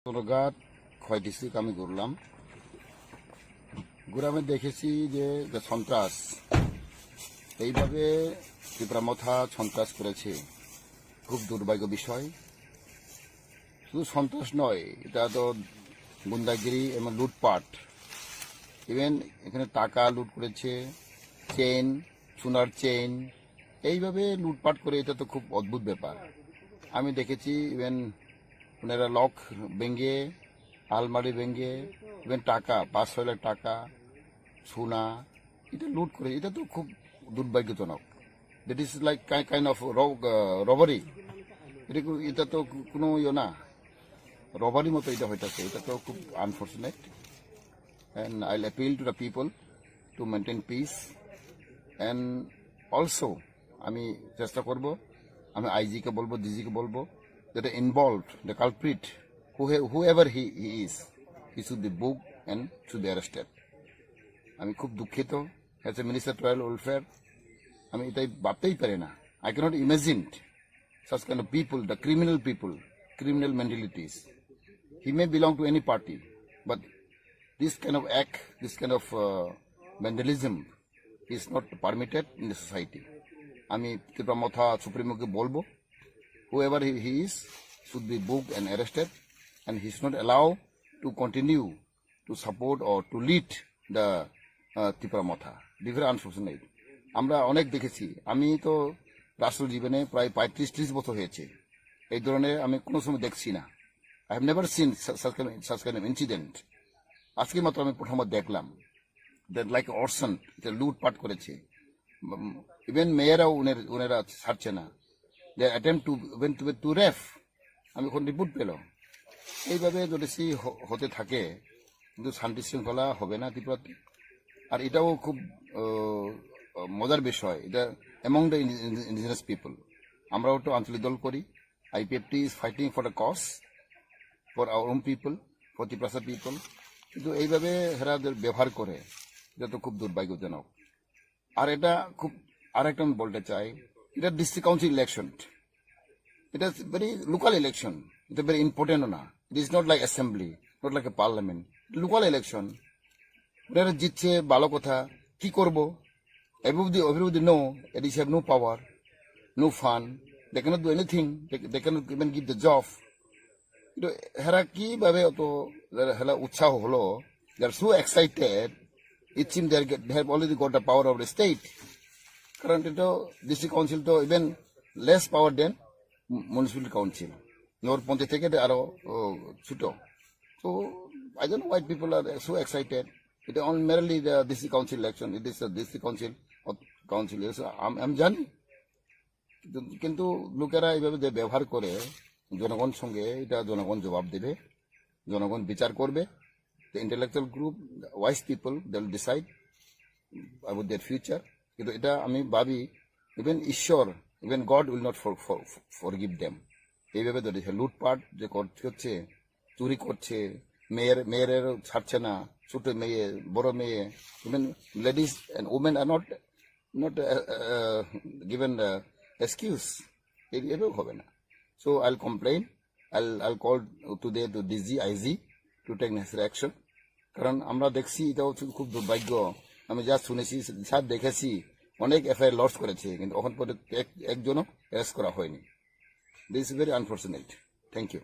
Sonarghat খয় district আমি ঘুরলাম। ঘুরে আমি দেখেছি যে সন্ত্রাস এইভাবে ত্রিপুরামথা সন্ত্রাস করেছে, খুব দুর্ভাগ্য বিষয়। শুধু সন্ত্রাস নয়, এটা তো গুন্ডাগিরি এবং লুটপাট। ইভেন এখানে টাকা লুট করেছে, চেইন, সোনার চেইন, এইভাবে লুটপাট করে। এটা তো খুব অদ্ভুত ব্যাপার। আমি দেখেছি ইভেন ওনারা লক ভেঙে, আলমারি ভেঙে, ইভেন টাকা 5-6 লাখ টাকা সোনা এটা লুট করে। এটা তো খুব দুর্ভাগ্যজনক। That is like kind of robbery. এটা তো কোনো না, রবারি মতো এটা হইতেছে। এটা তো খুব unfortunate. And I appeal to the people to maintain piece. And also আমি চেষ্টা করব, আমি আইজিকে বলবো, ডিজিকে বলবো, that are involved, the culprit, whoever he is, he should be booked and should be arrested. আমি খুব দুঃখিত as a minister tribal welfare. আমি এটাই ভাবতেই পারি না। I cannot imagine such kind of people, the criminal people, criminal mentalities. He may belong to any party, but this kind of act, this kind of vandalism is not permitted in the society. আমি ত্রিপুরামথা সুপ্রিমোকে বলবো, whoever he is should be booked and arrested, and he should not allow to continue to support or to lead the Tripura Motha. Very unfortunate. আমরা অনেক দেখেছি। আমি তো রাষ্ট্র জীবনে প্রায় 35-30 বছর হয়েছে, এই ধরনের আমি কোনো সময় দেখছি না। I have never seen such kind of incident. আজকে মাত্র আমি প্রথমবার দেখলাম দ্যাট লাইক অর্সন এটা লুটপাট করেছে। ইভেন মেয়েরাও ওনারা ছাড়ছে না। They attempt to ref. আমি এখন রিপোর্ট পেল। এইভাবে যদি হতে থাকে কিন্তু শান্তি শৃঙ্খলা হবে না ত্রিপুরাতে। আর এটাও খুব মজার বিষয়, এটা অ্যামং দ্য ইন্ডিজিনাস পিপল। আমরাও তো আঞ্চলিক দল করি। IPFT is fighting for the cause for our own people, for Tripura people. কিন্তু এইভাবে হেরা ব্যবহার করে, এটা তো খুব দুর্ভাগ্যজনক। আর এটা খুব আরেকটা আমি বলতে চাই, এটা district council election. It is very local election. It is very important na. It is not like assembly, not like a parliament. Local election. Where jitche balo kotha ki korbo. Everybody know that they have no power, no fund. They cannot do anything. They cannot even give the job. Hera ki bhabe to hela utsaho holo. They are so excited. It seems they have already got the power of the state. Currently, district council to even less power than municipal council. Northponte থেকে আরো ছোট। So I don't know why people are so excited. It is only merely the district council election. It is a district council. So আমি জানি, কিন্তু লোকেরা এইভাবে যে ব্যবহার করে জনগণ সঙ্গে, এটা জনগণ জবাব দেবে, জনগণ বিচার করবে। The intellectual group, the wise people, they will decide about their future. কিন্তু এটা আমি ভাবি ইভেন ঈশ্বর, even god will not forgive them. এইভাবে তো লুটপাট যে করছে, চুরি করছে, মেয়েরেরও ছাড়ছে না, ছোট মেয়ে, বড় মেয়ে, even ladies and women are not given excuse. এইভাবেও হবে না। So I'll complain, I'll call today to DG, IG to take necessary action. কারণ আমরা দেখছি এটাও খুব দুর্ভাগ্য। আমি যা শুনেছি, যা দেখেছি, অনেক এফআইআর লস করেছে, কিন্তু এখন পর্যন্ত একজনও অ্যারেস্ট করা হয়নি। This is very unfortunate. Thank you.